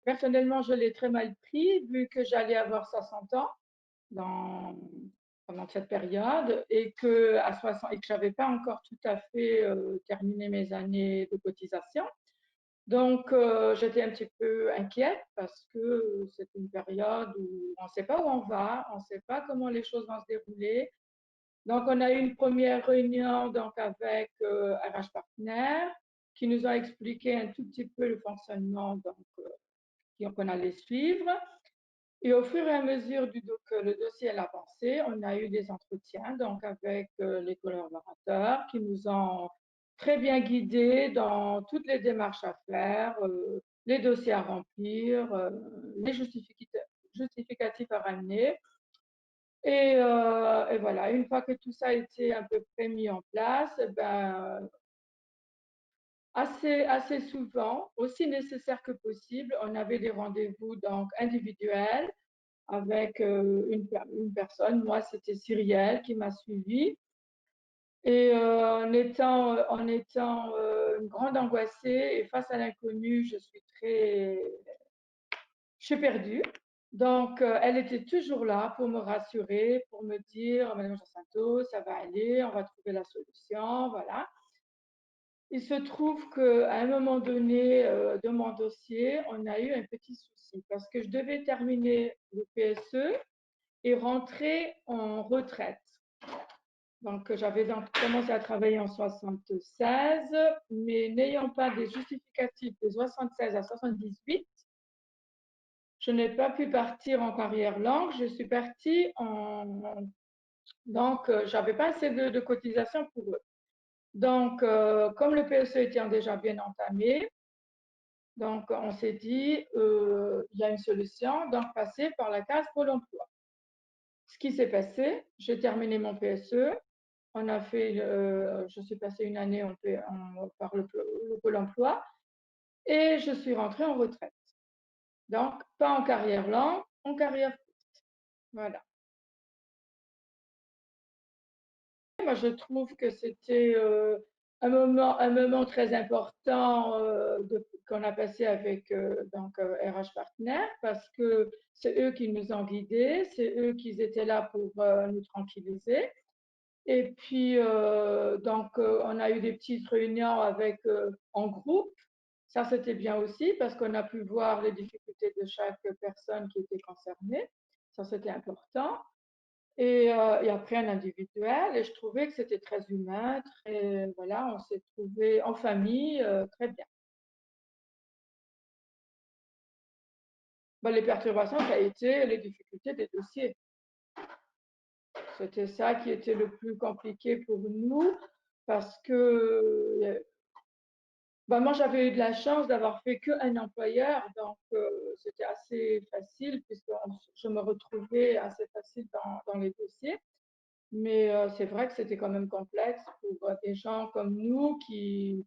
personnellement, je l'ai très mal pris vu que j'allais avoir 60 ans dans, pendant cette période et que à 60 et que j'avais pas encore tout à fait terminé mes années de cotisation. Donc, j'étais un petit peu inquiète parce que c'est une période où on ne sait pas où on va, on ne sait pas comment les choses vont se dérouler. Donc, on a eu une première réunion donc avec RH Partner qui nous a expliqué un tout petit peu le fonctionnement qu'on allait suivre. Et au fur et à mesure que le dossier a avancé, on a eu des entretiens donc avec les collaborateurs qui nous ont très bien guidés dans toutes les démarches à faire, les dossiers à remplir, les justificatifs à ramener. Et voilà, une fois que tout ça a été à peu près mis en place, ben, assez souvent, aussi nécessaire que possible, on avait des rendez-vous donc individuels avec une personne. Moi, c'était Cyrielle qui m'a suivie. Et en étant une grande angoissée et face à l'inconnu, je suis perdue. Donc, elle était toujours là pour me rassurer, pour me dire, Madame Jacinto, ça va aller, on va trouver la solution, voilà. Il se trouve qu'à un moment donné de mon dossier, on a eu un petit souci parce que je devais terminer le PSE et rentrer en retraite. Donc, j'avais donc commencé à travailler en 76, mais n'ayant pas des justificatifs de 76 à 78, je n'ai pas pu partir en carrière longue. Je suis partie en. Donc, j'avais pas assez de cotisation pour eux. Donc, comme le PSE était déjà bien entamé, donc on s'est dit, il y a une solution, donc passer par la case Pôle emploi. Ce qui s'est passé, j'ai terminé mon PSE, je suis passée une année par le Pôle emploi et je suis rentrée en retraite. Donc, pas en carrière longue, en carrière courte. Voilà. Moi, je trouve que c'était un moment très important qu'on a passé avec RH Partner parce que c'est eux qui nous ont guidés, c'est eux qui étaient là pour nous tranquilliser. Et puis, on a eu des petites réunions en groupe. Ça, c'était bien aussi parce qu'on a pu voir les difficultés de chaque personne qui était concernée. Ça, c'était important. Et après, un individuel. Et je trouvais que c'était très humain, voilà, on s'est trouvé en famille, très bien. Ben, les perturbations, ça a été les difficultés des dossiers. C'était ça qui était le plus compliqué pour nous parce que moi, j'avais eu de la chance d'avoir fait qu'un employeur, donc c'était assez facile puisque je me retrouvais assez facile dans les dossiers. Mais c'est vrai que c'était quand même complexe pour des gens comme nous qui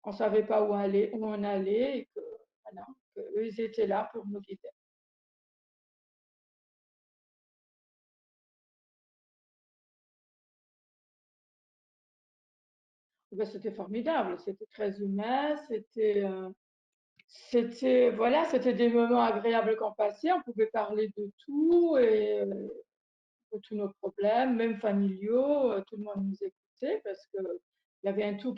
on ne savait pas où on allait et que voilà, que eux, ils étaient là pour nous guider. Ben, c'était formidable, c'était très humain, c'était des moments agréables qu'on passait, on pouvait parler de tout et de tous nos problèmes, même familiaux, tout le monde nous écoutait parce que il y avait un tout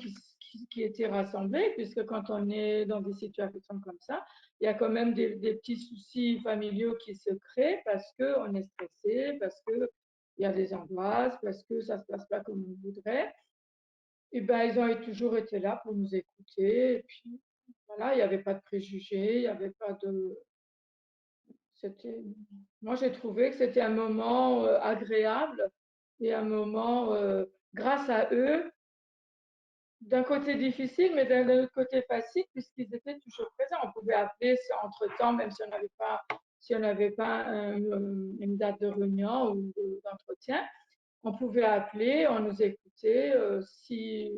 qui était rassemblé, puisque quand on est dans des situations comme ça, il y a quand même des petits soucis familiaux qui se créent parce qu'on est stressé, parce qu'il y a des angoisses, parce que ça ne se passe pas comme on voudrait. Et ben, ils ont toujours été là pour nous écouter. Et puis, voilà, il n'y avait pas de préjugés, il n'y avait pas de. C'était, moi, j'ai trouvé que c'était un moment agréable et un moment, grâce à eux, d'un côté difficile, mais d'un autre côté facile, puisqu'ils étaient toujours présents. On pouvait appeler entre-temps, même si on n'avait pas une date de réunion ou d'entretien. On pouvait appeler, on nous écoutait. Si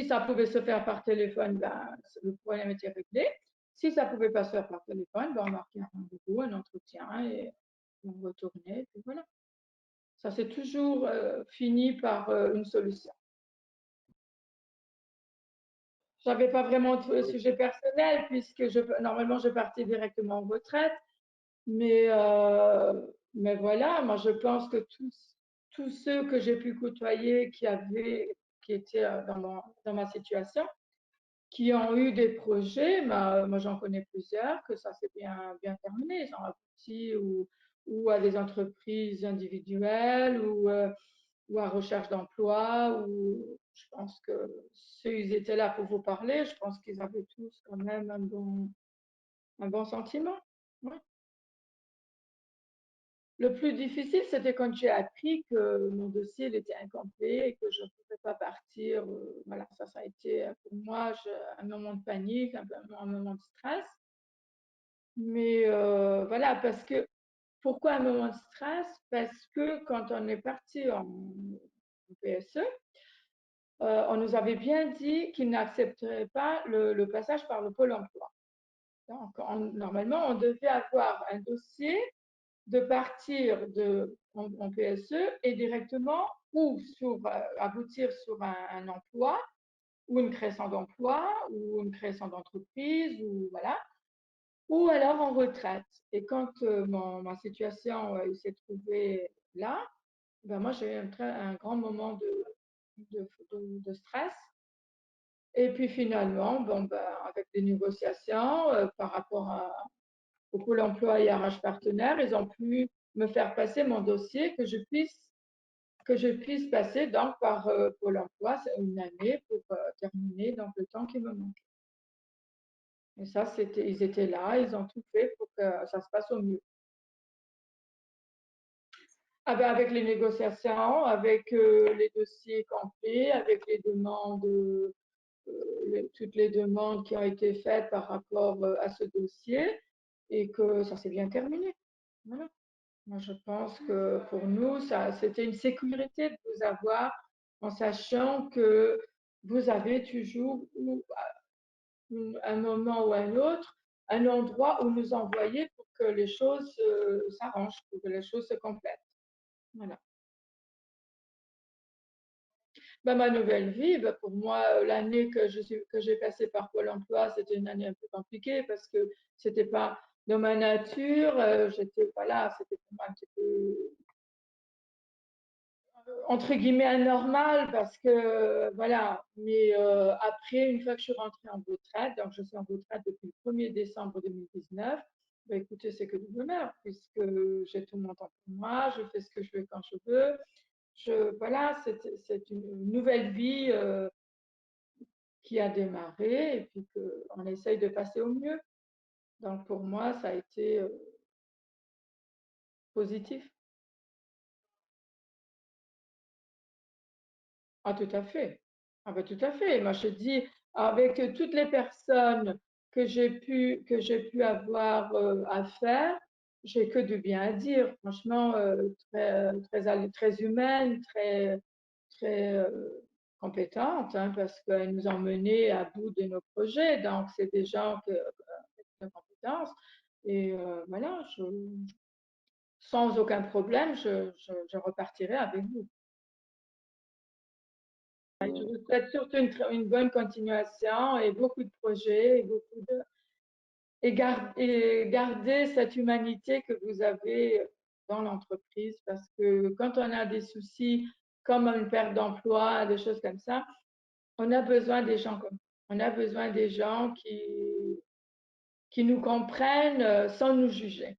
ça pouvait se faire par téléphone, ben, le problème était réglé. Si ça ne pouvait pas se faire par téléphone, ben, on marquait un rendez-vous, un entretien et on retournait. Et puis voilà. Ça s'est toujours fini par une solution. j'avais pas vraiment de sujet personnel puisque normalement je partais directement en retraite. Mais, euh, mais voilà, moi je pense que tous ceux que j'ai pu côtoyer qui étaient dans ma situation, qui ont eu des projets, moi j'en connais plusieurs, que ça s'est bien terminé. Ils ont abouti ou à des entreprises individuelles ou à recherche d'emploi. Ou je pense que ceux ils étaient là pour vous parler, je pense qu'ils avaient tous quand même un bon sentiment. Ouais. Le plus difficile, c'était quand j'ai appris que mon dossier il était incomplet et que je ne pouvais pas partir. Voilà, ça a été pour moi un moment de panique, un moment de stress. Mais voilà, parce que pourquoi un moment de stress? Parce que quand on est parti en PSE, on nous avait bien dit qu'ils n'accepteraient pas le passage par le pôle emploi. Donc, normalement, on devait avoir un dossier de partir en PSE et directement ou aboutir sur un emploi ou une création d'emploi ou une création d'entreprise ou voilà, ou alors en retraite. Et quand ma situation s'est trouvée là, ben moi j'ai eu un grand moment de stress. Et puis finalement, bon, ben, avec des négociations par rapport au Pôle emploi et RH partenaire, ils ont pu me faire passer mon dossier que je puisse passer donc par Pôle emploi c'est une année pour terminer donc le temps qui me manque. Et ça, ils étaient là, ils ont tout fait pour que ça se passe au mieux. Ah ben, avec les négociations, avec les dossiers complets, avec les demandes, toutes les demandes qui ont été faites par rapport à ce dossier et que ça s'est bien terminé. Voilà. Moi, je pense que pour nous, ça, c'était une sécurité de vous avoir en sachant que vous avez toujours un moment ou un autre, un endroit où nous envoyer pour que les choses s'arrangent, pour que les choses se complètent. Voilà. Ben, ma nouvelle vie, ben, pour moi, l'année que j'ai passée par Pôle emploi, c'était une année un peu compliquée parce que c'était pas dans ma nature. J'étais, voilà, c'était pour moi un petit peu entre guillemets anormal parce que voilà, mais après une fois que je suis rentrée en retraite, donc je suis en retraite depuis le 1er décembre 2019, bah, écoutez, c'est que du bonheur puisque j'ai tout mon temps pour moi, je fais ce que je veux quand je veux, voilà, c'est une nouvelle vie qui a démarré et puis qu'on essaye de passer au mieux. Donc pour moi, ça a été positif. Ah, tout à fait. Ah, ben, tout à fait. Moi, je dis, avec toutes les personnes que j'ai pu avoir à faire, j'ai que du bien à dire. Franchement, très humaine, très compétente, hein, parce qu'elles nous ont menés à bout de nos projets. Donc, c'est des gens avec de compétences. Et voilà, sans aucun problème, je repartirai avec vous. Je vous souhaite surtout une bonne continuation et beaucoup de projets et garder cette humanité que vous avez dans l'entreprise parce que quand on a des soucis comme une perte d'emploi, des choses comme ça, on a besoin des gens comme on a besoin des gens qui nous comprennent sans nous juger.